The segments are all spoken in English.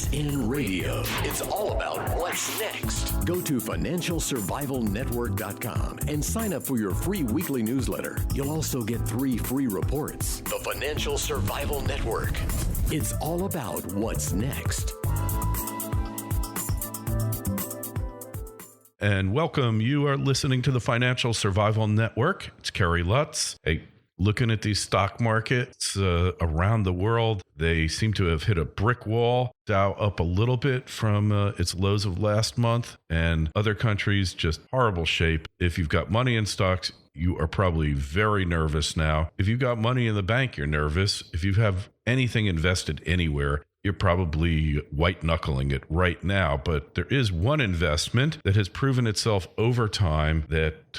Next in radio. It's all about what's next. Go to financialsurvivalnetwork.com and sign up for your free weekly newsletter. You'll also get 3 free reports. The Financial Survival Network. It's all about what's next. And welcome. You are listening to the Financial Survival Network. It's Kerry Lutz. Hey, looking at these stock markets around the world, they seem to have hit a brick wall. Dow up a little bit from its lows of last month, and other countries just horrible shape. If you've got money in stocks, you are probably very nervous now. If you've got money in the bank, you're nervous. If you have anything invested anywhere, you're probably white knuckling it right now. But there is one investment that has proven itself over time that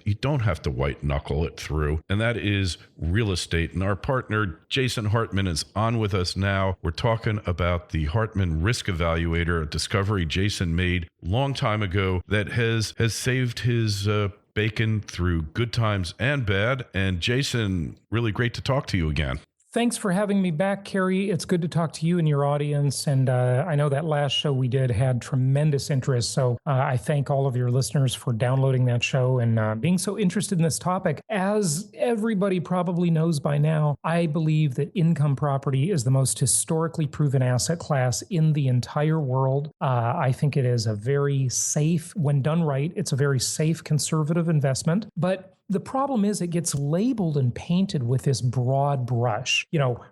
you don't have to white knuckle it through, and that is real estate. And our partner, Jason Hartman, is on with us now. We're talking about the Hartman Risk Evaluator, a discovery Jason made a long time ago that has saved his bacon through good times and bad. And Jason, really great to talk to you again. Thanks for having me back, Kerry. It's good to talk to you and your audience. And I know that last show we did had tremendous interest. So I thank all of your listeners for downloading that show and being so interested in this topic. As everybody probably knows by now, I believe that income property is the most historically proven asset class in the entire world. I think it is a very safe, when done right, it's a very safe, conservative investment. But the problem is it gets labeled and painted with this broad brush,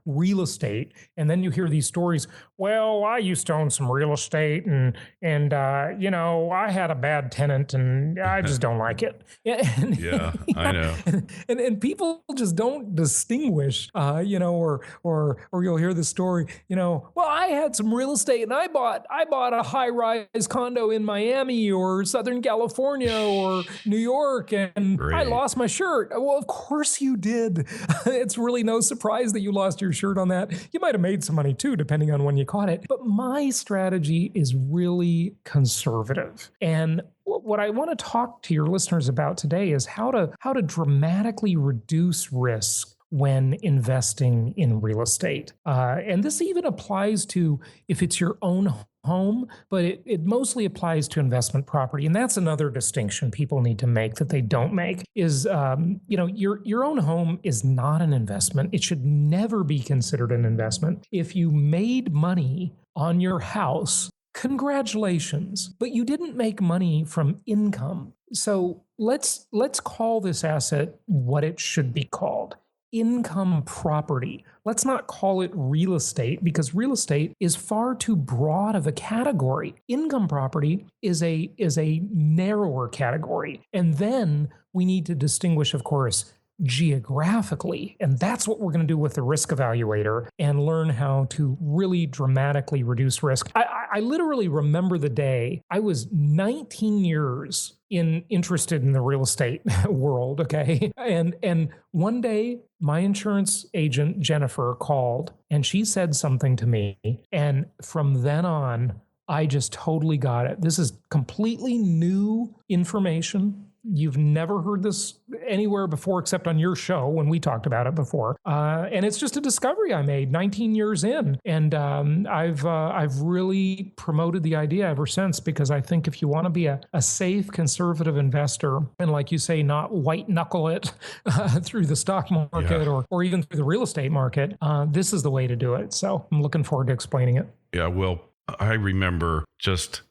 real estate. And then you hear these stories, well, I used to own some real estate and I had a bad tenant and I just don't like it. Yeah, I know. And people just don't distinguish, or you'll hear the story, well, I had some real estate and I bought a high-rise condo in Miami or Southern California or New York, and Great. I lost my shirt. Well, of course you did. It's really no surprise that you lost your shirt on that. You might have made some money too, depending on when you caught it. But my strategy is really conservative. And what I want to talk to your listeners about today is how to dramatically reduce risk when investing in real estate. And this even applies to if it's your own home, but it mostly applies to investment property. And that's another distinction people need to make that they don't make is, your own home is not an investment. It should never be considered an investment. If you made money on your house, congratulations, but you didn't make money from income. So let's call this asset what it should be called. Income property. Let's not call it real estate because real estate is far too broad of a category. Income property is a narrower category. And then we need to distinguish, of course, geographically. And that's what we're going to do with the risk evaluator and learn how to really dramatically reduce risk. I literally remember the day I was 19 years interested in the real estate world, okay? And one day, my insurance agent, Jennifer, called and she said something to me. And from then on, I just totally got it. This is completely new information. You've never heard this anywhere before except on your show when we talked about it before. And it's just a discovery I made 19 years in. And I've really promoted the idea ever since because I think if you want to be a safe, conservative investor, and like you say, not white knuckle it through the stock market or even through the real estate market, this is the way to do it. So I'm looking forward to explaining it. Yeah, well, I remember just,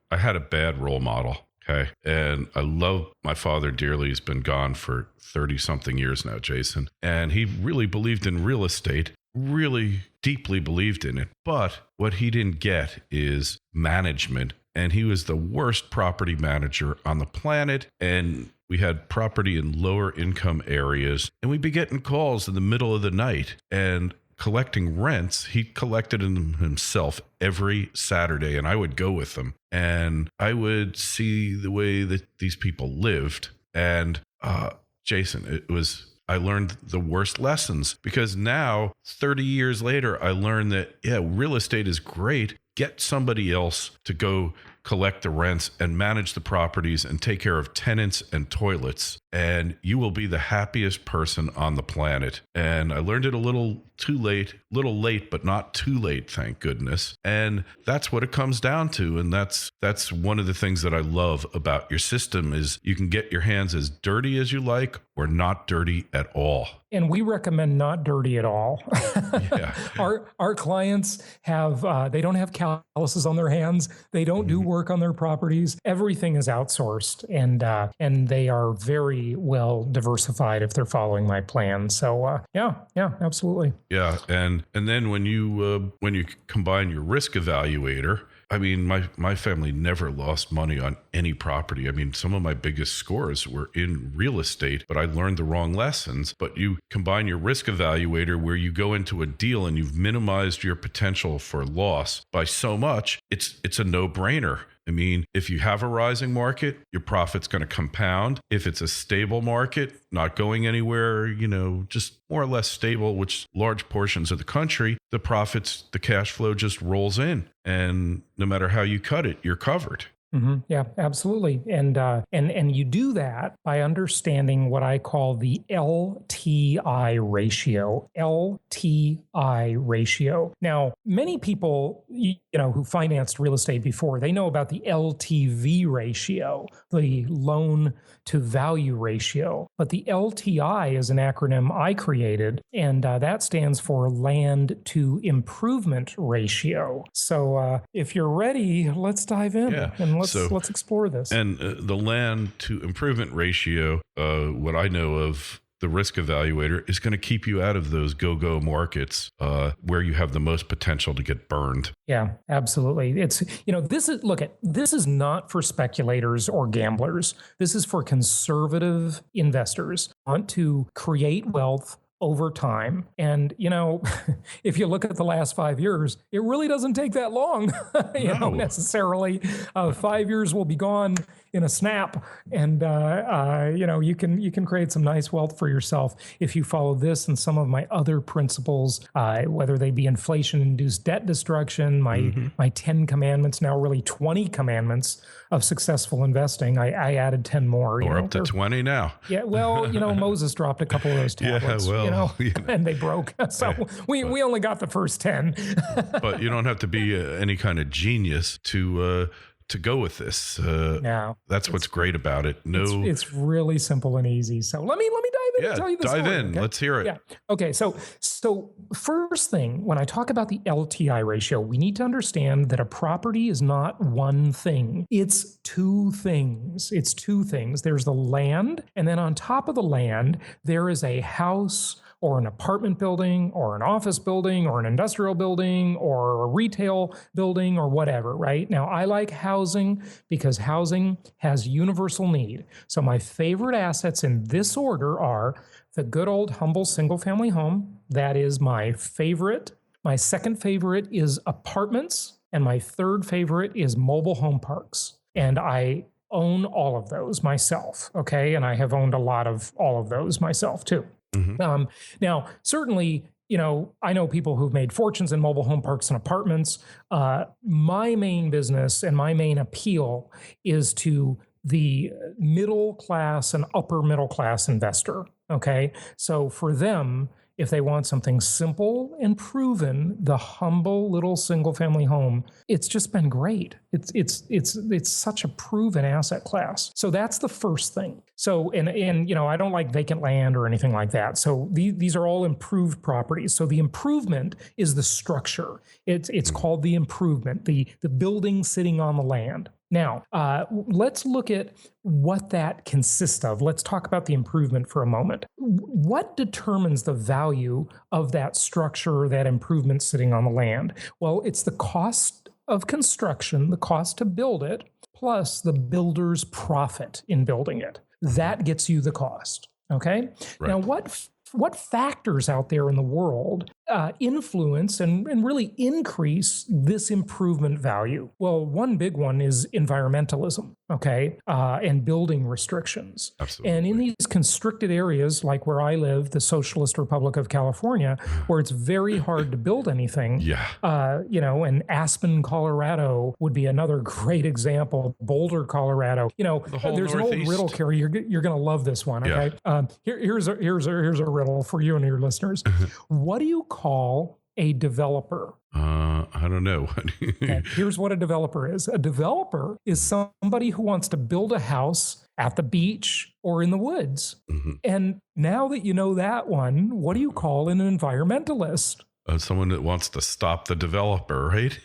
I had a bad role model. Okay. And I love my father dearly. He's been gone for 30 something years now, Jason. And he really believed in real estate, really deeply believed in it. But what he didn't get is management. And he was the worst property manager on the planet. And we had property in lower income areas. And we'd be getting calls in the middle of the night and collecting rents. He collected them himself every Saturday, and I would go with them. And I would see the way that these people lived. And Jason, I learned the worst lessons because now, 30 years later, I learned that, real estate is great. Get somebody else to go collect the rents and manage the properties and take care of tenants and toilets. and you will be the happiest person on the planet. And I learned it a little late, but not too late, thank goodness. And that's what it comes down to. And that's one of the things that I love about your system is you can get your hands as dirty as you like or not dirty at all. And we recommend not dirty at all. Yeah. Our clients have, they don't have calluses on their hands. They don't do work on their properties. Everything is outsourced, and they are very well diversified if they're following my plan. So yeah, absolutely. Yeah. And then when you combine your risk evaluator, I mean, my family never lost money on any property. I mean, some of my biggest scores were in real estate, but I learned the wrong lessons. But you combine your risk evaluator where you go into a deal and you've minimized your potential for loss by so much, it's a no-brainer. I mean, if you have a rising market, your profit's going to compound. If it's a stable market, not going anywhere, just more or less stable, which large portions of the country, the profits, the cash flow just rolls in. And no matter how you cut it, you're covered. Mm-hmm. Yeah, absolutely. And you do that by understanding what I call the LTI ratio. LTI ratio. Now, many people, who financed real estate before, they know about the LTV ratio, the loan to value ratio. But the LTI is an acronym I created, and that stands for land to improvement ratio. So if you're ready, let's dive in. Yeah. And let's explore this. And the land to improvement ratio, what I know of the risk evaluator, is going to keep you out of those go-go markets where you have the most potential to get burned. Yeah, absolutely. It's, this is not for speculators or gamblers. This is for conservative investors who want to create wealth over time. And, if you look at the last 5 years, it really doesn't take that long, necessarily. 5 years will be gone in a snap. And, you can create some nice wealth for yourself if you follow this and some of my other principles, whether they be inflation-induced debt destruction, my 10 commandments, now really 20 commandments of successful investing. I added 10 more. We're up to 20 now. Yeah, well, Moses dropped a couple of those tablets. Yeah, well, and they broke. So we only got the first 10. But you don't have to be any kind of genius to go with this. No, that's what's great about it. It's really simple and easy. So let me dive in and tell you this. Dive story, in. okay? Let's hear it. Yeah. Okay. So first thing, when I talk about the LTI ratio, we need to understand that a property is not one thing. It's two things. There's the land, and then on top of the land, there is a house or an apartment building or an office building or an industrial building or a retail building or whatever, right? Now, I like housing because housing has universal need. So my favorite assets in this order are the good old humble single-family home. That is my favorite. My second favorite is apartments. And my third favorite is mobile home parks. And I own all of those myself, okay? And I have owned a lot of all of those myself too. Mm-hmm. Now, certainly, I know people who've made fortunes in mobile home parks and apartments. My main business and my main appeal is to the middle class and upper middle class investor. Okay. So for them, if they want something simple and proven, the humble little single family home, it's just been great. It's such a proven asset class. So that's the first thing. So, and I don't like vacant land or anything like that. So these are all improved properties. So the improvement is the structure. It's called the improvement, the building sitting on the land. Now, let's look at what that consists of. Let's talk about the improvement for a moment. What determines the value of that structure, that improvement sitting on the land? Well, it's the cost of construction, the cost to build it, plus the builder's profit in building it. That gets you the cost, okay? Right. Now, what factors out there in the world influence and really increase this improvement value? Well, one big one is environmentalism, okay, and building restrictions. Absolutely. And in these constricted areas, like where I live, the Socialist Republic of California, where it's very hard to build anything, and Aspen, Colorado would be another great example. Boulder, Colorado. There's an old riddle, Kerry. You're going to love this one. Okay. Here's a riddle for you and your listeners. What do you call a developer? I don't know. Okay, here's what a developer is. A developer is somebody who wants to build a house at the beach or in the woods. And now that you know that one, what do you call an environmentalist? Someone that wants to stop the developer, right?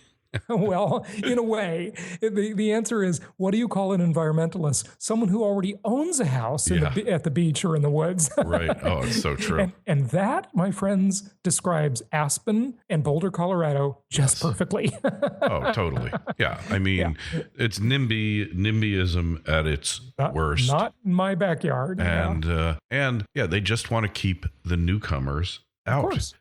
Well, in a way, the answer is, what do you call an environmentalist? Someone who already owns a house at the beach or in the woods. Right. Oh, it's so true. And that, my friends, describes Aspen and Boulder, Colorado just perfectly. Oh, totally. Yeah. I mean, it's NIMBYism at its worst. Not in my backyard. And they just want to keep the newcomers out. Of course.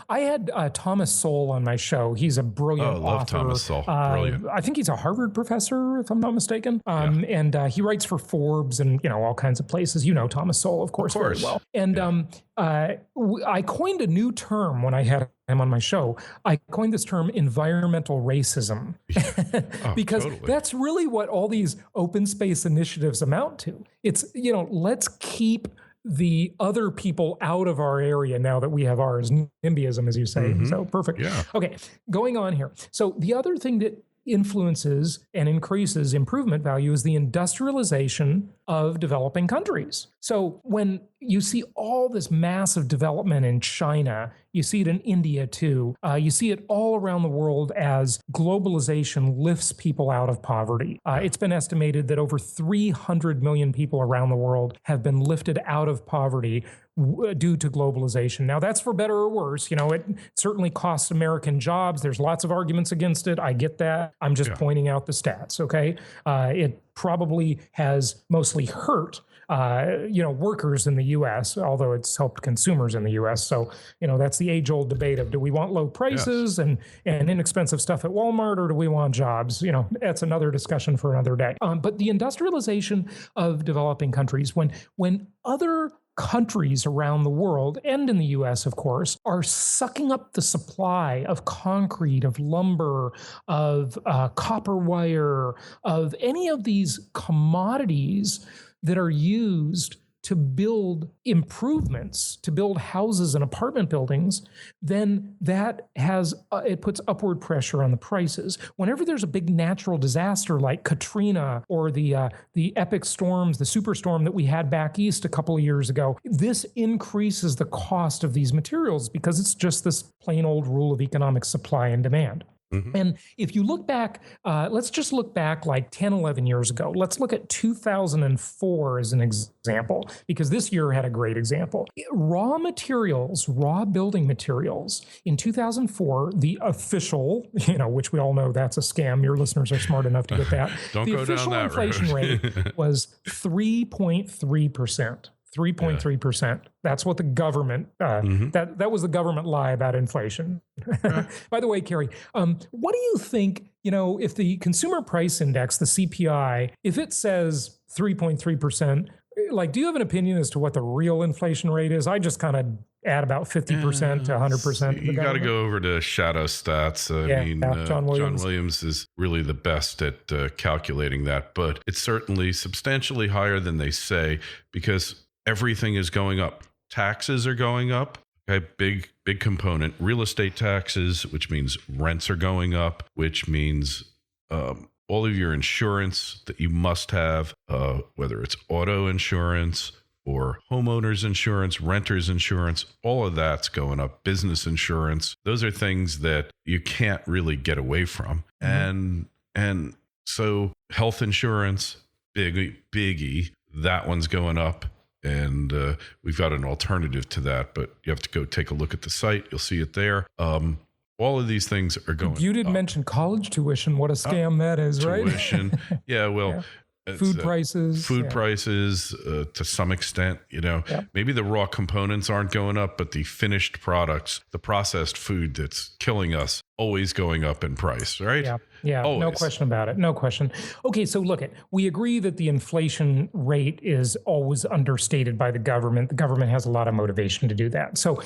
I had Thomas Sowell on my show. He's a brilliant author. Love Thomas Sowell. Brilliant. I think he's a Harvard professor, if I'm not mistaken. And he writes for Forbes and, all kinds of places. Thomas Sowell, of course, very well. And I coined a new term when I had him on my show. I coined this term environmental racism because that's really what all these open space initiatives amount to. It's, let's keep the other people out of our area now that we have ours. NIMBYism, as you say. So perfect. Yeah. Okay, going on here. So the other thing that influences and increases improvement value is the industrialization of developing countries. So when you see all this massive development in China, you see it in India too, you see it all around the world as globalization lifts people out of poverty. It's been estimated that over 300 million people around the world have been lifted out of poverty due to globalization. Now, that's for better or worse. It certainly costs American jobs. There's lots of arguments against it. I get that. I'm just pointing out the stats, okay? It probably has mostly hurt workers in the U.S., although it's helped consumers in the U.S. So, that's the age-old debate of, do we want low prices and inexpensive stuff at Walmart, or do we want jobs? That's another discussion for another day. But the industrialization of developing countries, when other countries around the world, and in the U.S., of course, are sucking up the supply of concrete, of lumber, of copper wire, of any of these commodities that are used to build improvements, to build houses and apartment buildings, then that has it puts upward pressure on the prices. Whenever there's a big natural disaster like Katrina or the epic storms, the superstorm that we had back east a couple of years ago, this increases the cost of these materials because it's just this plain old rule of economic supply and demand. And if you look back, let's just look back like 10, 11 years ago. Let's look at 2004 as an example, because this year had a great example. Raw building materials in 2004, the official, which we all know that's a scam. Your listeners are smart enough to get that. Don't go down that road. The official inflation rate was 3.3%. 3.3%. That's what the government, that was the government lie about inflation. By the way, Kerry, what do you think, if the consumer price index, the CPI, if it says 3.3%, do you have an opinion as to what the real inflation rate is? I just kind of add about 50% to 100%. You got to go over to Shadow Stats. John Williams is really the best at calculating that, but it's certainly substantially higher than they say because everything is going up. Taxes are going up. Okay, big component. Real estate taxes, which means rents are going up, which means all of your insurance that you must have, whether it's auto insurance or homeowners insurance, renters insurance, all of that's going up. Business insurance. Those are things that you can't really get away from. And so health insurance, biggie, that one's going up. And we've got an alternative to that, but you have to go take a look at the site. You'll see it there. All of these things are going up. You did mention college tuition. What a scam that is, right? Tuition. Yeah, well, Food prices. Food prices to some extent, maybe the raw components aren't going up, but the finished products, the processed food that's killing us, always going up in price, right? Yeah, always. No question about it. No question. Okay, so we agree that the inflation rate is always understated by the government. The government has a lot of motivation to do that. So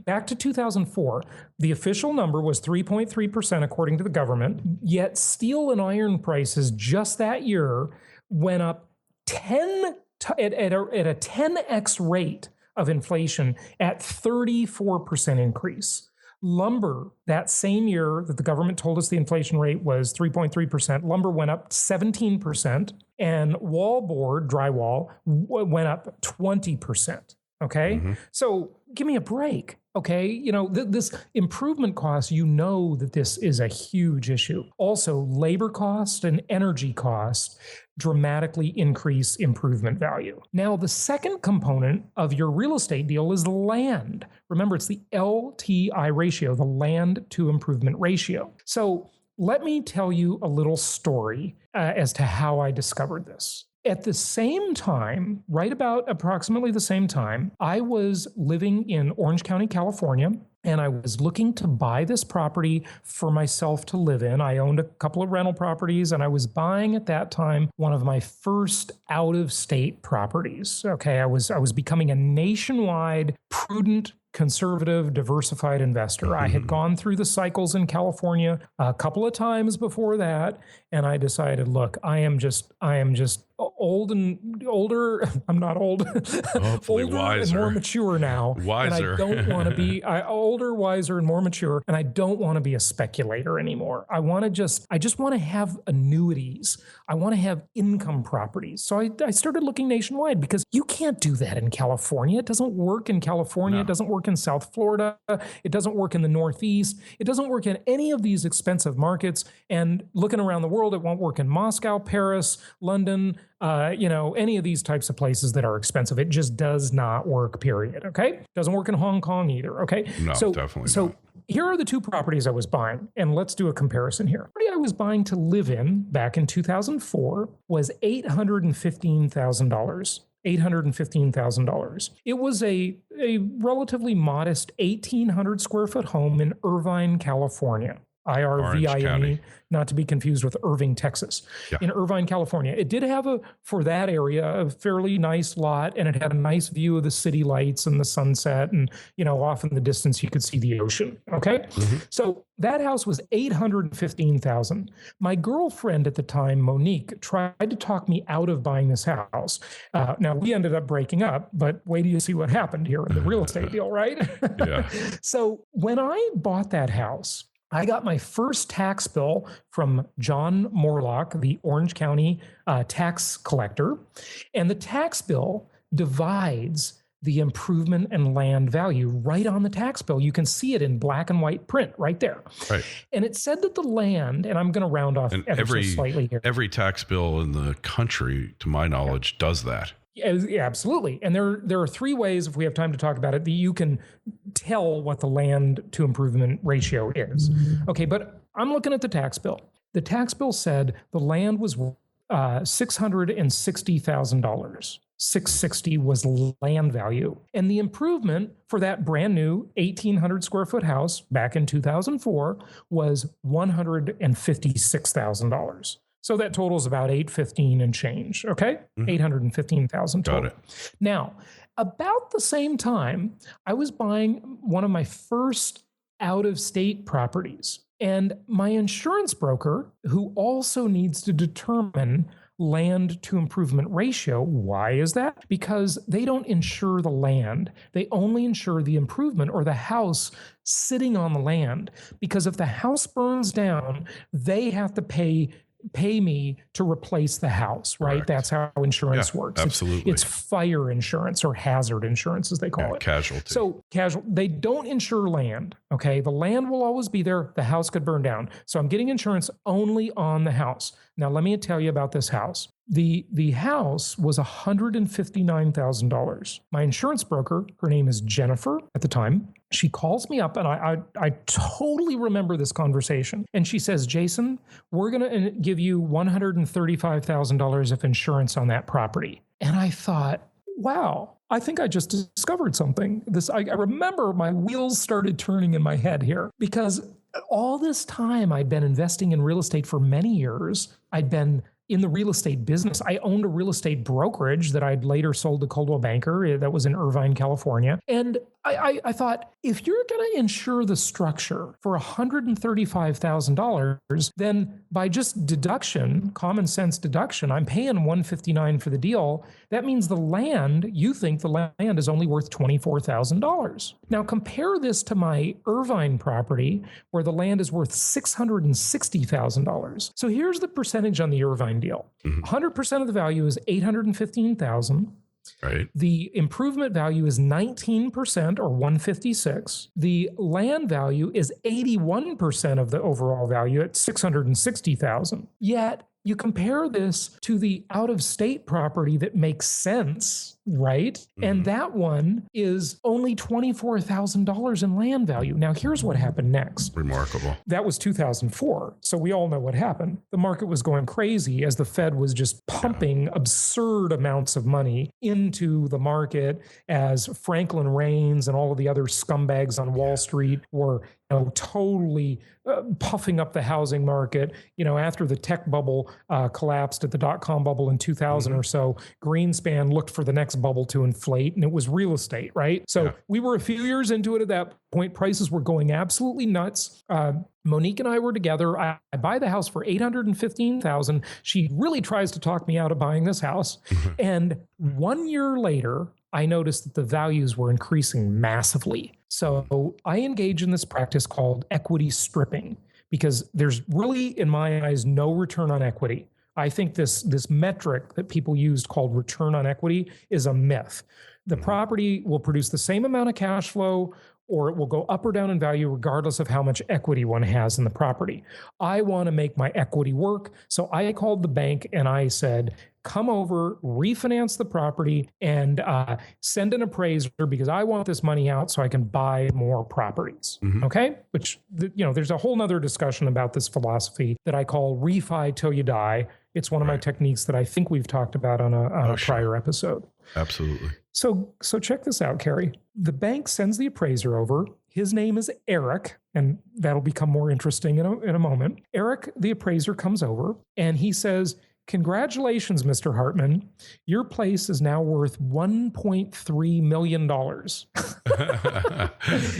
back to 2004, the official number was 3.3% according to the government, yet steel and iron prices just that year went up at a 10x rate of inflation at 34% increase. Lumber, that same year that the government told us the inflation rate was 3.3%, lumber went up 17%, and wallboard, drywall, went up 20%. Okay? So give me a break. Okay, this improvement cost, that this is a huge issue. Also, labor cost and energy cost dramatically increase improvement value. Now, the second component of your real estate deal is land. Remember, it's the LTI ratio, the land to improvement ratio. So let me tell you a little story as to how I discovered this. At the same time, right about approximately the same time, I was living in Orange County, California, and I was looking to buy this property for myself to live in. I owned a couple of rental properties, and I was buying at that time one of my first out-of-state properties. Okay, I was becoming a nationwide, prudent, conservative, diversified investor. I had gone through the cycles in California a couple of times before that, and I decided, look, I am just older. I'm not old. Hopefully older wiser. and more mature now. Wiser. And I don't want to be older, wiser, and more mature. And I don't want to be a speculator anymore. I just want to have annuities. I want to have income properties. So I started looking nationwide because you can't do that in California. It doesn't work in California. No. It doesn't work in South Florida. It doesn't work in the Northeast. It doesn't work in any of these expensive markets. And looking around the world, it won't work in Moscow, Paris, London, any of these types of places that are expensive. It just does not work, period. Okay? Doesn't work in Hong Kong either. Okay? No, definitely not. Here are the two properties I was buying, and let's do a comparison here. The property I was buying to live in back in 2004 was $815,000. $815,000. It was a relatively modest 1,800 square foot home in Irvine, California. IRVINE, not to be confused with Irving, Texas, in Irvine, California. It did have for that area, a fairly nice lot, and it had a nice view of the city lights and the sunset, and, off in the distance, you could see the ocean, okay? So that house was $815,000. My girlfriend at the time, Monique, tried to talk me out of buying this house. Now, we ended up breaking up, but wait till you see what happened here in the real estate deal, right? Yeah. So when I bought that house, I got my first tax bill from John Morlock, the Orange County tax collector, and the tax bill divides the improvement and land value right on the tax bill. You can see it in black and white print right there. Right. And it said that the land, and I'm going to round off ever so slightly here. Every tax bill in the country, to my knowledge, does that. Yeah, absolutely. And there are three ways, if we have time to talk about it, that you can tell what the land to improvement ratio is. Okay, but I'm looking at the tax bill. The tax bill said the land was $660,000. $660 was land value. And the improvement for that brand new 1,800 square foot house back in 2004 was $156,000. So that totals about $815 and change, okay? $815,000 total. Got it. Now, about the same time, I was buying one of my first out-of-state properties. And my insurance broker, who also needs to determine land to improvement ratio. Why is that? Because they don't insure the land. They only insure the improvement or the house sitting on the land. Because if the house burns down, they have to pay me to replace the house, right? Correct. That's how insurance works. Absolutely. It's fire insurance or hazard insurance, as they call it. Casualty. So they don't insure land, Okay, the land will always be there. The house could burn down. So I'm getting insurance only on the house. Now, let me tell you about this house. The house was $159,000. My insurance broker, her name is Jennifer at the time, she calls me up, and I totally remember this conversation. And she says, Jason, we're going to give you $135,000 of insurance on that property. And I thought, wow, I think I just discovered something. I remember my wheels started turning in my head here, because all this time I'd been investing in real estate for many years. I'd been in the real estate business. I owned a real estate brokerage that I'd later sold to Coldwell Banker that was in Irvine, California. And I thought, if you're going to insure the structure for $135,000, then by just deduction, common sense deduction, I'm paying $159,000 for the deal. That means the land, you think the land is only worth $24,000. Now compare this to my Irvine property, where the land is worth $660,000. So here's the percentage on the Irvine deal. 100% of the value is $815,000. Right. The improvement value is 19%, or $156,000. The land value is 81% of the overall value at $660,000. Yet you compare this to the out-of-state property that makes sense, right? And that one is only $24,000 in land value. Now, here's what happened next. Remarkable. That was 2004. So we all know what happened. The market was going crazy as the Fed was just pumping absurd amounts of money into the market, as Franklin Raines and all of the other scumbags on Wall Street were totally puffing up the housing market. After the tech bubble collapsed at the dot-com bubble in 2000 or so, Greenspan looked for the next bubble to inflate, and it was real estate, right? So we were a few years into it at that point. Prices were going absolutely nuts. Monique and I were together. I buy the house for $815,000. She really tries to talk me out of buying this house. And 1 year later, I noticed that the values were increasing massively. So I engage in this practice called equity stripping, because there's really, in my eyes, no return on equity. I think this metric that people used called return on equity is a myth. The property will produce the same amount of cash flow, or it will go up or down in value regardless of how much equity one has in the property. I want to make my equity work. So I called the bank and I said, come over, refinance the property, and send an appraiser, because I want this money out so I can buy more properties. Okay? Which, there's a whole nother discussion about this philosophy that I call refi till you die. It's one of my techniques that I think we've talked about on a prior episode. Absolutely. So check this out, Kerry. The bank sends the appraiser over. His name is Eric, and that'll become more interesting in a moment. Eric, the appraiser, comes over and he says, congratulations, Mr. Hartman. Your place is now worth $1.3 million.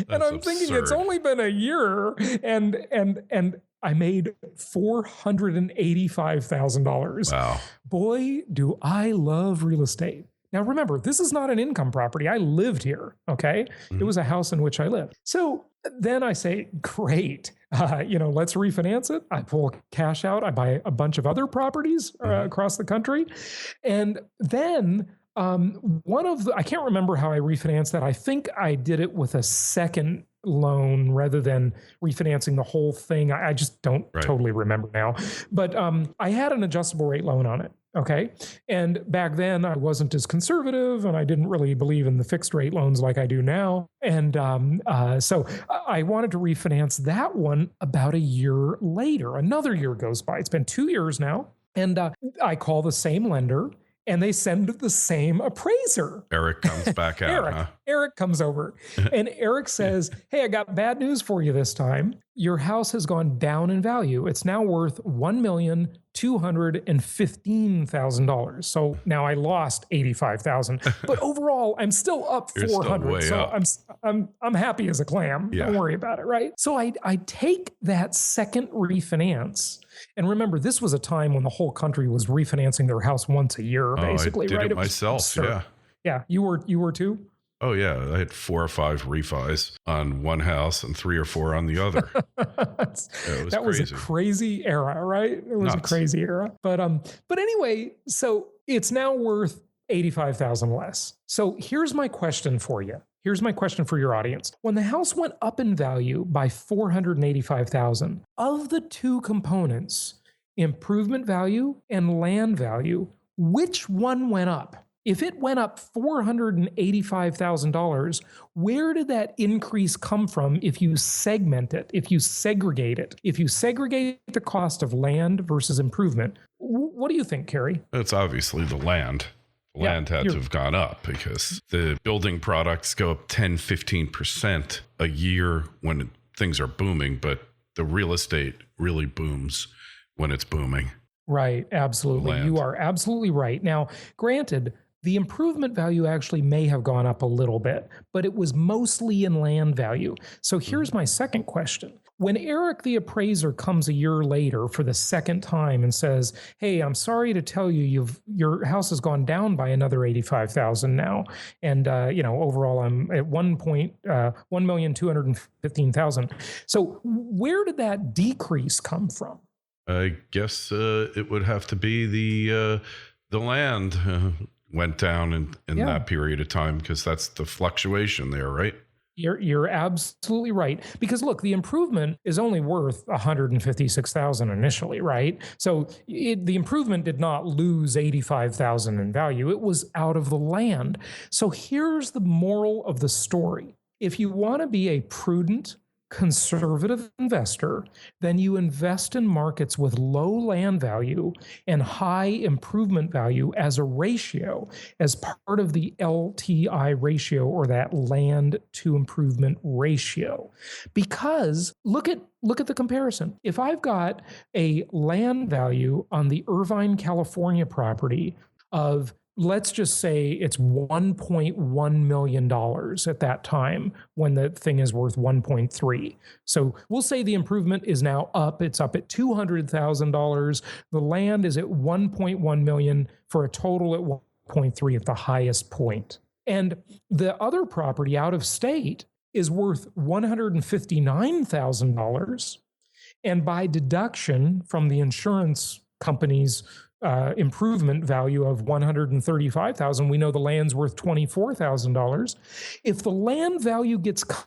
And I'm thinking, it's only been a year, and I made $485,000. Wow. Boy, do I love real estate. Now, remember, this is not an income property. I lived here, okay? It was a house in which I lived. So then I say, great, let's refinance it. I pull cash out. I buy a bunch of other properties across the country. And then I can't remember how I refinanced that. I think I did it with a second loan rather than refinancing the whole thing. I just don't totally remember now. But I had an adjustable rate loan on it. Okay. And back then I wasn't as conservative, and I didn't really believe in the fixed rate loans like I do now. And so I wanted to refinance that one about a year later. Another year goes by. It's been 2 years now. And I call the same lender, and they send the same appraiser. Eric comes back out. Eric comes over and Eric says, hey, I got bad news for you this time. Your house has gone down in value. It's now worth $1,215,000. So now I lost $85,000, but overall I'm still up $400. So up. I'm happy as a clam. Don't worry about it, right? So I take that second refinance. And remember, this was a time when the whole country was refinancing their house once a year, basically. I did it myself. Yeah. You were too? Oh, yeah. I had 4 or 5 refis on one house and 3 or 4 on the other. That was a crazy era, right? It was a crazy era. But anyway, so it's now worth $85,000 less. So here's my question for you. Here's my question for your audience. When the house went up in value by $485,000, of the two components, improvement value and land value, which one went up? If it went up $485,000, where did that increase come from if you segment it, if you segregate it? If you segregate the cost of land versus improvement, what do you think, Kerry? It's obviously the land. Land had to have gone up because the building products go up 10, 15% a year when things are booming, but the real estate really booms when it's booming. Right, absolutely. You are absolutely right. Now, granted, the improvement value actually may have gone up a little bit, but it was mostly in land value. So here's my second question. When Eric the appraiser comes a year later for the second time and says, "Hey, I'm sorry to tell you, your house has gone down by another 85,000 now, and overall I'm at 1,215,000." So where did that decrease come from? I guess it would have to be the land went down in that period of time, because that's the fluctuation there, right? You're absolutely right. Because look, the improvement is only worth $156,000 initially, right? So the improvement did not lose $85,000 in value. It was out of the land. So here's the moral of the story. If you want to be a prudent, conservative investor, then you invest in markets with low land value and high improvement value as a ratio, as part of the LTI ratio, or that land to improvement ratio. Because look at the comparison. If I've got a land value on the Irvine, California property of, let's just say it's $1.1 million at that time when the thing is worth 1.3. So we'll say the improvement is now up. It's up at $200,000. The land is at 1.1 million for a total at 1.3 at the highest point. And the other property out of state is worth $159,000. And by deduction from the insurance company's improvement value of $135,000, we know the land's worth $24,000. If the land value gets cut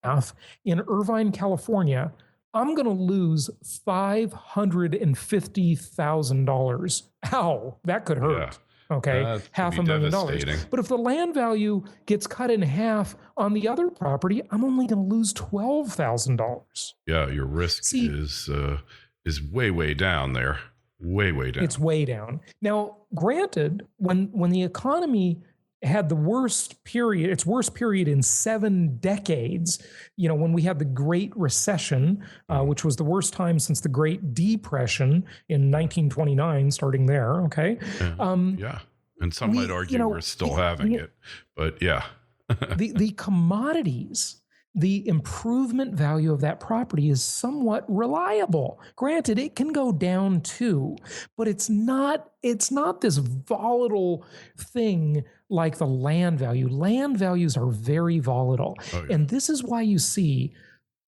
off in Irvine, California, I'm going to lose $550,000. Ow, that could hurt. Yeah. Okay, $500,000. But if the land value gets cut in half on the other property, I'm only going to lose $12,000. Yeah, your risk is way down there. Way down. It's way down. Now, granted, when the economy had the worst period, its worst period in 7 decades, when we had the Great Recession, which was the worst time since the Great Depression in 1929, starting there, okay? Yeah. And some might argue we're still having it, but yeah. the commodities, the improvement value of that property is somewhat reliable. Granted, it can go down too, but it's not this volatile thing like the land value. Land values are very volatile. Oh, yeah. And this is why you see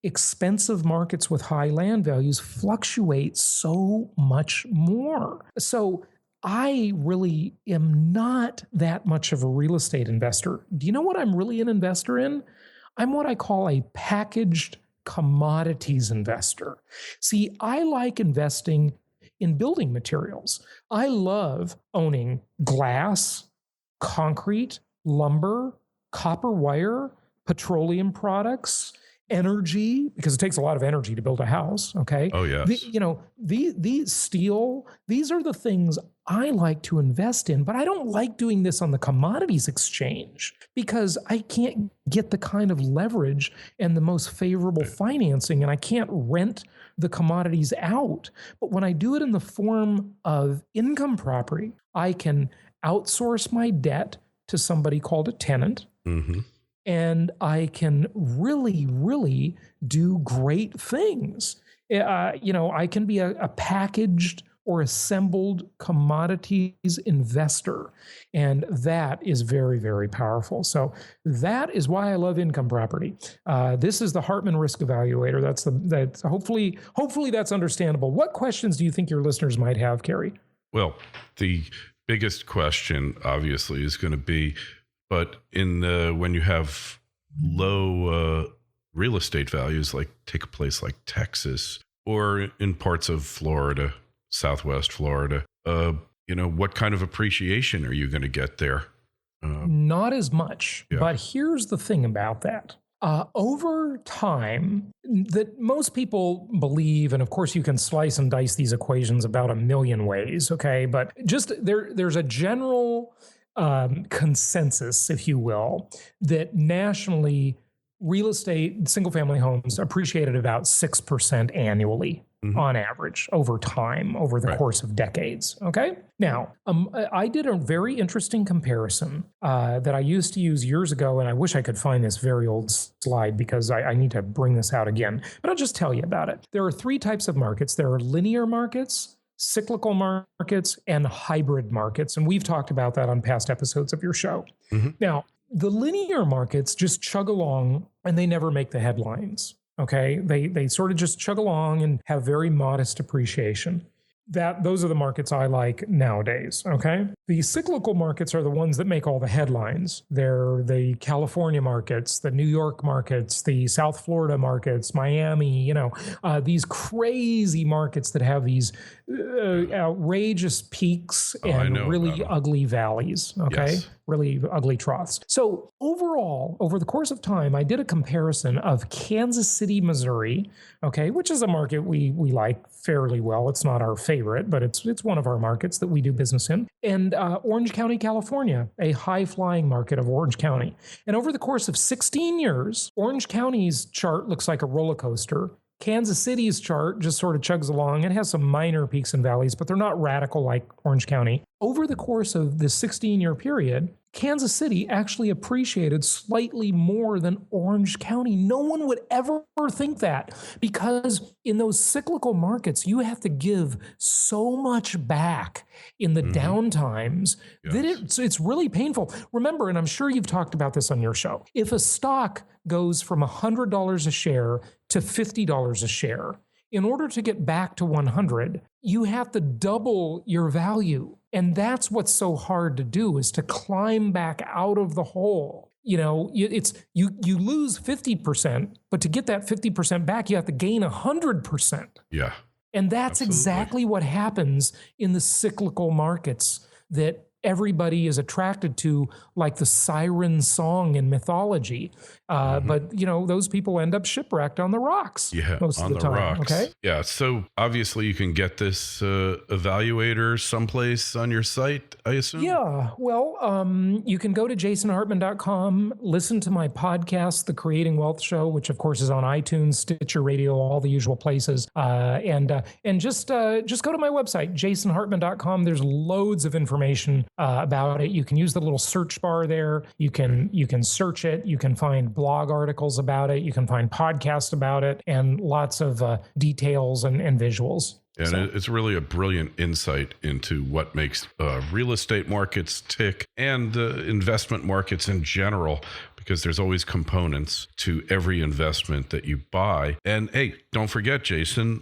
expensive markets with high land values fluctuate so much more. So I really am not that much of a real estate investor. Do you know what I'm really an investor in? I'm what I call a packaged commodities investor. See, I like investing in building materials. I love owning glass, concrete, lumber, copper wire, petroleum products, energy, because it takes a lot of energy to build a house, okay? Oh, yes. These steel, these are the things I like to invest in, but I don't like doing this on the commodities exchange because I can't get the kind of leverage and the most favorable financing, and I can't rent the commodities out. But when I do it in the form of income property, I can outsource my debt to somebody called a tenant. Mm-hmm. And I can really, really do great things. I can be a packaged or assembled commodities investor. And that is very, very powerful. So that is why I love income property. This is the Hartman Risk Evaluator. That's hopefully that's understandable. What questions do you think your listeners might have, Kerry? Well, the biggest question, obviously, is going to be, But when you have low real estate values, like take a place like Texas or in parts of Florida, Southwest Florida, what kind of appreciation are you going to get there? Not as much. Yeah. But here's the thing about that. Over time, that most people believe, and of course you can slice and dice these equations about a million ways, okay? But just there's a general consensus, if you will, that nationally real estate, single-family homes appreciate at about 6% annually on average over time, over the course of decades, okay? Now, I did a very interesting comparison that I used to use years ago, and I wish I could find this very old slide because I need to bring this out again, but I'll just tell you about it. There are three types of markets. There are linear markets, cyclical markets, and hybrid markets, and we've talked about that on past episodes of your show. Now, the linear markets just chug along and they never make the headlines, okay? They sort of just chug along and have very modest appreciation. Those are the markets I like nowadays, okay? The cyclical markets are the ones that make all the headlines. They're the California markets, the New York markets, the South Florida markets, Miami, these crazy markets that have these outrageous peaks and really ugly valleys, okay? Yes. Really ugly troughs. So overall, over the course of time, I did a comparison of Kansas City, Missouri, okay, which is a market we like fairly well. It's not our favorite, but it's one of our markets that we do business in. And Orange County, California, a high-flying market of Orange County. And over the course of 16 years, Orange County's chart looks like a roller coaster. Kansas City's chart just sort of chugs along. It has some minor peaks and valleys, but they're not radical like Orange County. Over the course of this 16-year period, Kansas City actually appreciated slightly more than Orange County. No one would ever think that because in those cyclical markets, you have to give so much back in the down times that it's really painful. Remember, and I'm sure you've talked about this on your show, if a stock goes from $100 a share to $50 a share, in order to get back to 100, you have to double your value. And that's what's so hard to do, is to climb back out of the hole. You lose 50%, but to get that 50% back, you have to gain 100%. Yeah. And that's exactly what happens in the cyclical markets that everybody is attracted to, like the siren song in mythology. But, those people end up shipwrecked on the rocks most of the time. Rocks. Okay? Yeah. So obviously you can get this evaluator someplace on your site, I assume? Yeah. Well, you can go to jasonhartman.com, listen to my podcast, The Creating Wealth Show, which of course is on iTunes, Stitcher Radio, all the usual places. And just go to my website, jasonhartman.com. There's loads of information about it. You can use the little search bar there. You can search it. You can find blog articles about it. You can find podcasts about it, and lots of details and visuals. And it's really a brilliant insight into what makes real estate markets tick and investment markets in general, because there's always components to every investment that you buy. And hey, don't forget, Jason,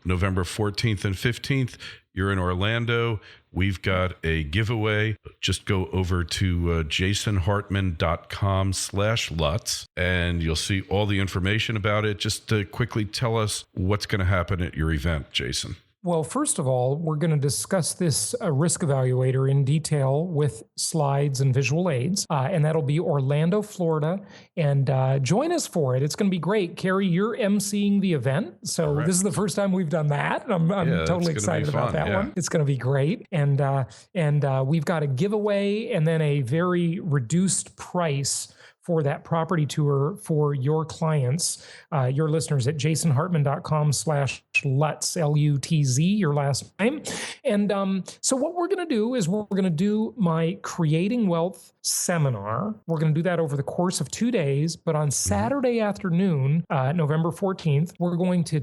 November 14th and 15th, you're in Orlando. We've got a giveaway. Just go over to jasonhartman.com/Lutz, and you'll see all the information about it. Just quickly tell us what's going to happen at your event, Jason. Well, first of all, we're going to discuss this risk evaluator in detail with slides and visual aids, and that'll be Orlando, Florida. And join us for it. It's going to be great. Kerry, you're emceeing the event, so This is the first time we've done that. I'm totally excited about that one. It's going to be great. And we've got a giveaway and then a very reduced price for that property tour for your clients, your listeners at jasonhartman.com/Lutz, Lutz, your last name. And so what we're going to do is we're going to do my Creating Wealth seminar. We're going to do that over the course of 2 days, but on Saturday afternoon, November 14th, we're going to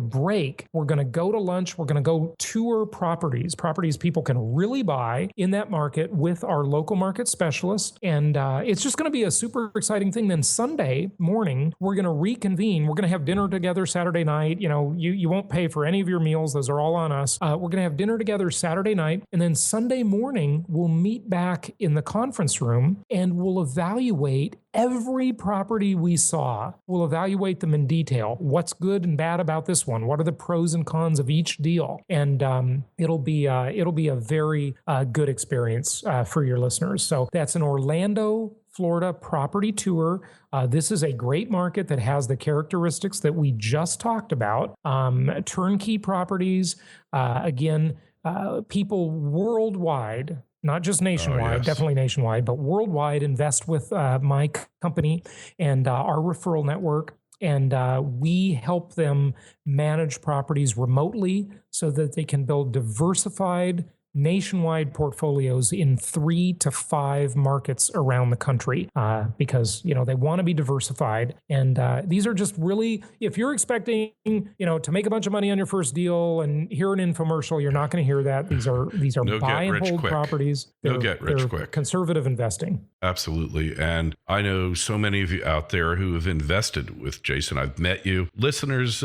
break. We're going to go to lunch. We're going to go tour properties people can really buy in that market with our local market specialist. And it's just going to be a super super exciting thing. Then Sunday morning, we're going to reconvene. We're going to have dinner together Saturday night. You won't pay for any of your meals. Those are all on us. We're going to have dinner together Saturday night. And then Sunday morning, we'll meet back in the conference room and we'll evaluate every property we saw. We'll evaluate them in detail. What's good and bad about this one? What are the pros and cons of each deal? And it'll be a very good experience for your listeners. So that's an Orlando, Florida property tour. This is a great market that has the characteristics that we just talked about. Turnkey properties, people worldwide, not just nationwide, definitely nationwide, but worldwide invest with my company and our referral network. And we help them manage properties remotely so that they can build diversified nationwide portfolios in 3 to 5 markets around the country because, they want to be diversified. And these are just really, if you're expecting, to make a bunch of money on your first deal and hear an infomercial, you're not going to hear that. These are No buy and hold quick. properties. No get rich quick. Conservative investing. Absolutely. And I know so many of you out there who have invested with Jason. I've met you. Listeners,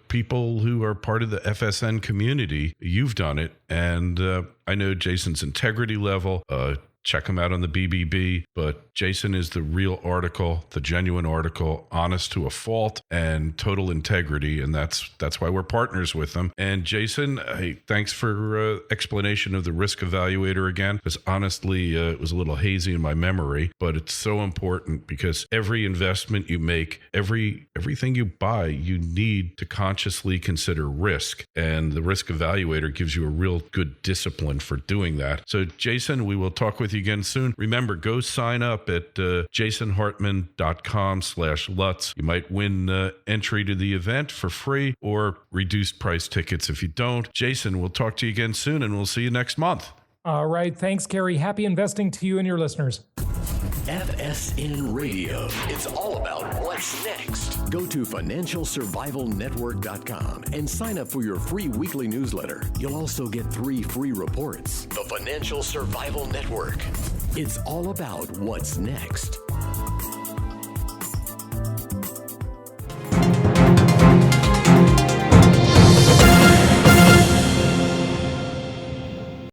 people who are part of the FSN community, you've done it. And I know Jason's integrity level. Check him out on the BBB. But Jason is the real article, the genuine article, honest to a fault and total integrity. And that's why we're partners with him. And Jason, hey, thanks for explanation of the risk evaluator again, because honestly, it was a little hazy in my memory, but it's so important because every investment you make, everything you buy, you need to consciously consider risk. And the risk evaluator gives you a real good discipline for doing that. So Jason, we will talk with you again soon. Remember, go sign up at jasonhartman.com/Lutz. You might win entry to the event for free or reduced price tickets if you don't. Jason, we'll talk to you again soon and we'll see you next month. All right. Thanks, Kerry. Happy investing to you and your listeners. FSN Radio. It's all about what's next. Go to financialsurvivalnetwork.com and sign up for your free weekly newsletter. You'll also get 3 free reports. The Financial Survival Network. It's all about what's next.